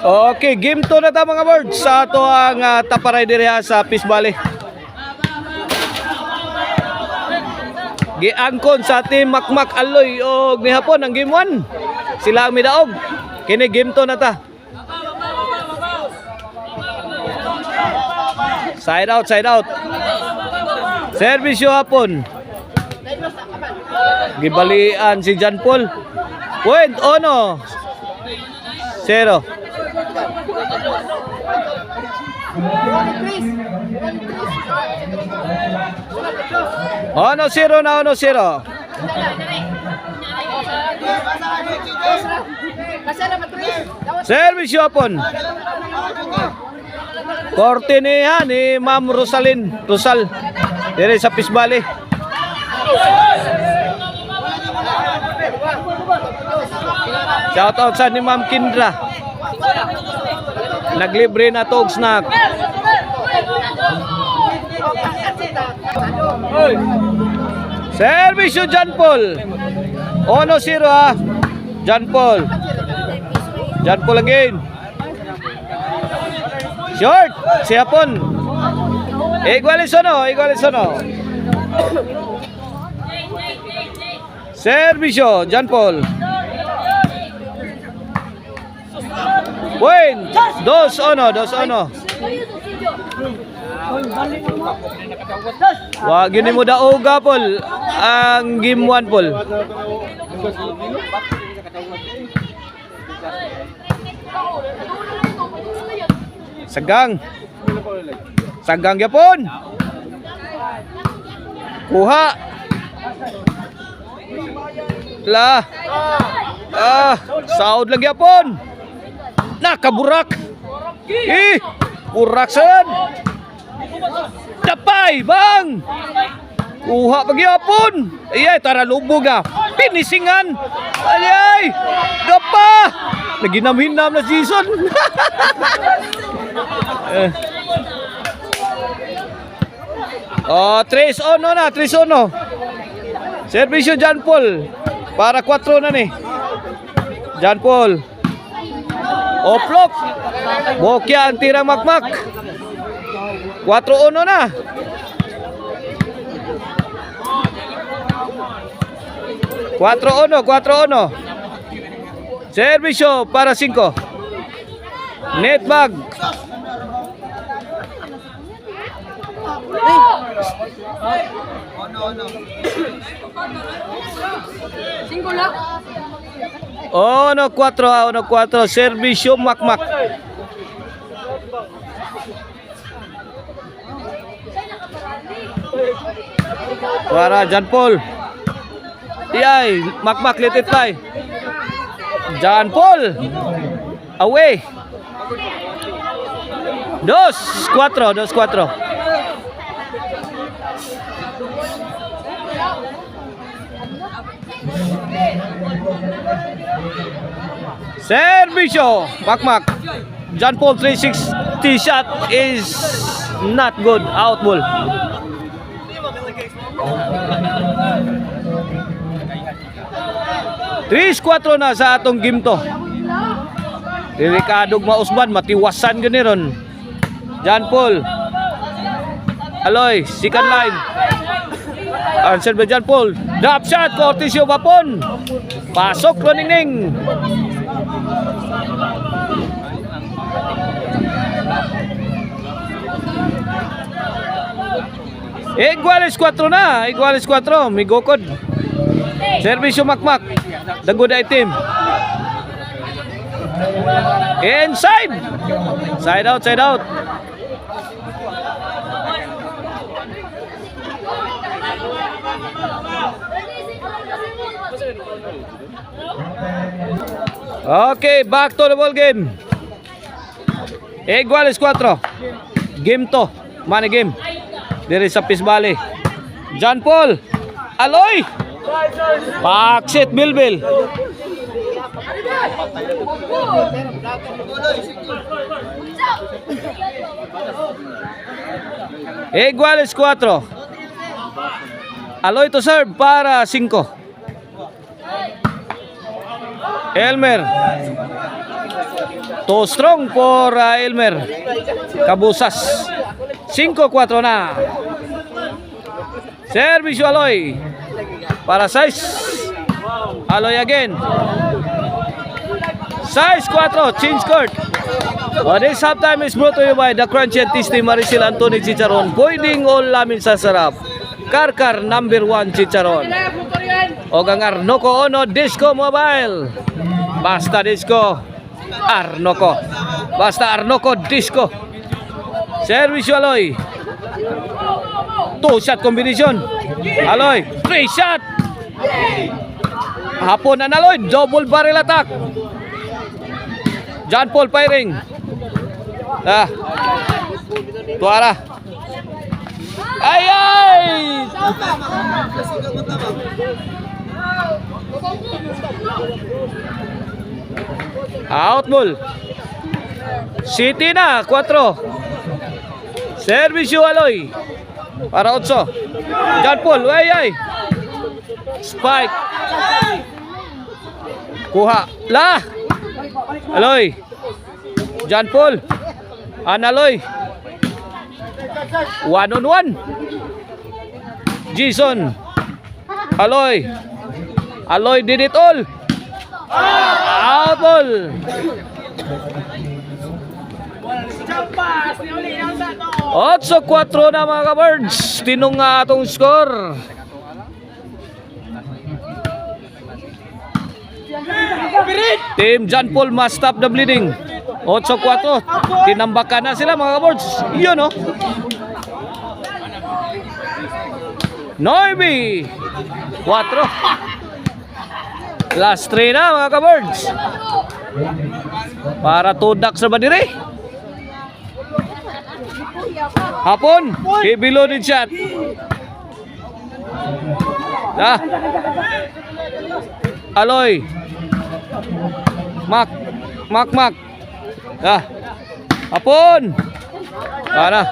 Okay, game 2 na ta mga birds sa ato ang taparay diriha sa Peace Valley. Giangkon sa team Makmak Aloy og ni hapon ang game 1. Sila ang midaog. Kini game 2 na ta. Side out, side out. Service yo hapon. Gibalian si John Paul. Point ono. 0. Ono 0 na, ono 0. Service yapon. Korte ni Ma'am Rosal dire sa Peace Valley. Shout out sa ni Ma'am Kindra. Naglibre na tog snack. Service yo John Paul. Ono 0 ha. John Paul. John Paul again. Short. Siapon. Iguales ono. Service yo John Paul. Point. 2-1. Wag yun mo daoga Paul. Ang game 1 Paul. Sagang yapon. Kuha. Saud lagi yapon. Nakaburak. Burak sad. Dapay bang. Kuha pagyapon. Ayay tara lubog Pinisingan. Ayay. Dapa. Naginamhinam na season. 3-1 na, 3-1. Servisyo John Paul. Para 4 na ni. John Paul. Oplok. Bokya ang tirang Makmak. 4-1 na. Cuatro uno. Servisyo para 5. Net bag. Ono 4. Servisyo Makmak. Para John Paul. Iyay, Makmak litit play. John Paul. Away. 2-4. Servisyo Makmak. John Paul 360 shot is not good. Out ball. Tris 4 na sa atong game to. Delikadog mausban, matiwasan gani ron. John Paul. Aloy, second line. Answer by John Paul. Drop shot, Cortisio Bapon. Pasok lo ningning. Iguales 4 na. Migokod. Servisyo Makmak. The good item. Inside. Side out. Okay, back to the ball game. Iguales 4. Game to. Money game. There is sa Peace Valley. John Paul. Aloy. Paksit Bilbil. Iguales 4. Aloy to serve para 5. Elmer. Too strong for Elmer. Kabusas. 5-4 na. Service Aloy. Para 6. Aloy again. 6-4. Change court. This halftime is brought to you by the Crunchy and Tasty Maricel Anthony Chicharon. Pwedeng all lamin sa sarap. Karkar number 1 Chicharon. O ang Arnoco Ono Disco Mobile. Basta Disco Arnoco. Basta Arnoco Disco. Service Aloy. 2-shot combination. Aloy 3-shot. Hapon na Aloy. Double barrel attack. John Paul firing. Tuara. Ay ay. Out ball. City na 4. Service Aloy. Para 8. John Paul. Ay ay. Spike. Kuha. La. Aloy. John Paul. Analoy. 1-on-1. Jason. Aloy. Aloy did it all. Out ball. Otso 4 na mga ka-birds. Tinong atong score. Team John Paul must stop the bleeding. 8-4. Tinambakan na sila mga ka-birds. Yun o. 9-4. Last 3 na mga ka-birds. Para tudak sa badiri. Hapon. Heavy loaded shot. Aloy. Mak. Hapon. Para.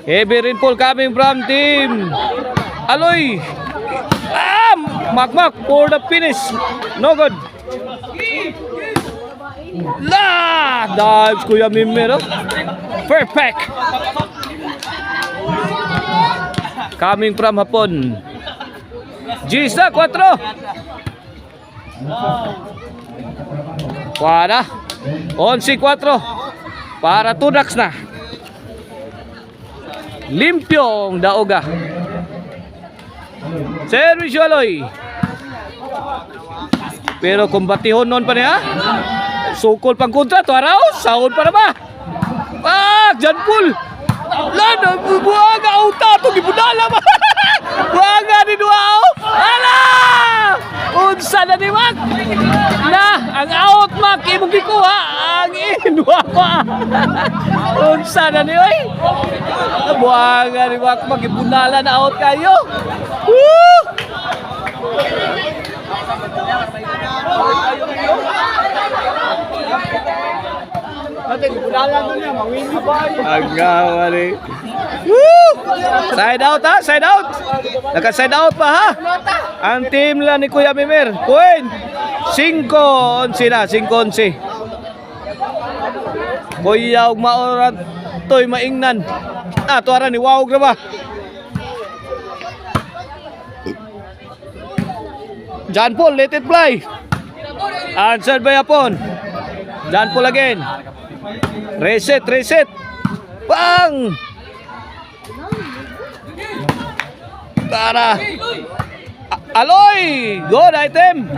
Heavy rainfall coming from team Aloy. Mak for the finish. No good. La! Dives Kuya Mimero. Perfect. Coming from Hapon. Gisa 4. Kuara. 11-4. Para Tudax na. Limpyong daoga. Service Aloy. Pero kumbatihon noon pa niya. Sukol pang kontra. Tuaraw. Sahod pa na ba? John Paul. Lada. Buwaga. Auta. Ito. Gibunala ba? Buwaga ni Duao. Ala! Unsa na ni Mac? Ang out Mac. Imong gikuha. Ang inwa pa. Unsa na ni Oy? Buwaga ni Mac. Magibunala na out kayo. Woo! Agawari. Side out ha, side out. Naka-side out pa ha. Ang team lang ni Kuya Mimir. Point. 5-11 na, 5-11. Kuya og maorat toy maingnan. Tuara ni wawog na ba? John Paul, let it fly. Answered by Hapon. John Paul again. Reset. Bang! Para Aloy! Good item!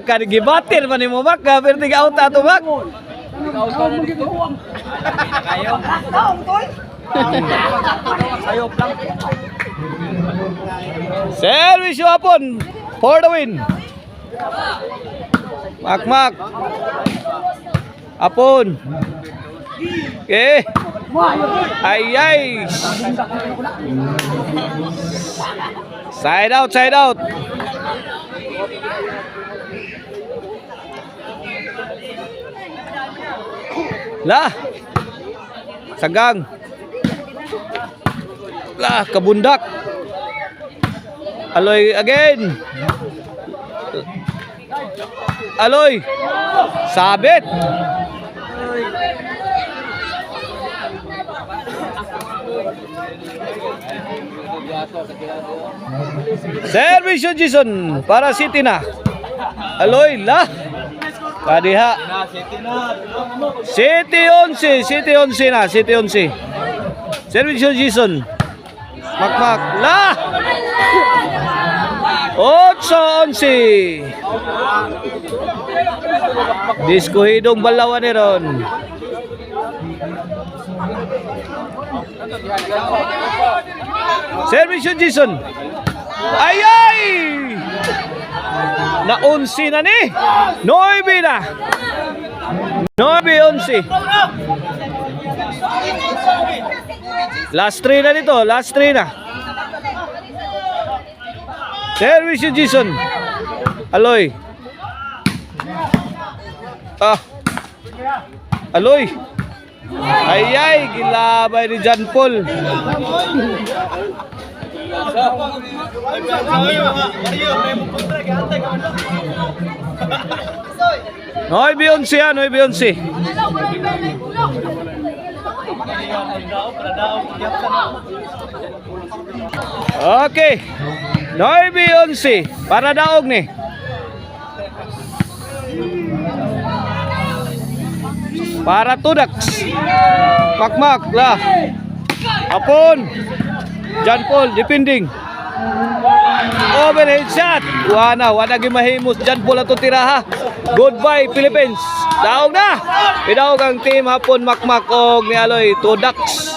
Kan gibatil man mo Mac, pero tiga out ato Mac. Service Hapon for the win. Mac. Hapon. Okay. Ay. Side out. Lah. Sagang. Lah, kabundak. Aloy again. Aloy. Sabit. Servisyo Jason para City na. Aloy lah. Kadiha. City 11, City 11 na, City 11. Servisyo Jason. Makmak lah. 8-11. Diskuhidong balawan ni Ron. Servisyo Jason. Ay ay! Na 11 na ni. 9 na. 9-11. Last 3 na dito, last 3 na. Servisyo Jason. Aloy. Aloy. Ay, gilabay ni John Paul. Noy Beyonce ya, Noy Beyonce. Okay. Noy Beyonce para daog ni. Para Tudaks. Makmak lah. Apon. John Paul defending. Overhead shot. Wala gimahimos John Paul ato tiraha. Goodbye Philippines. Daog na. Idaog ang team hapon Makmak og ni Aloy Tudaks.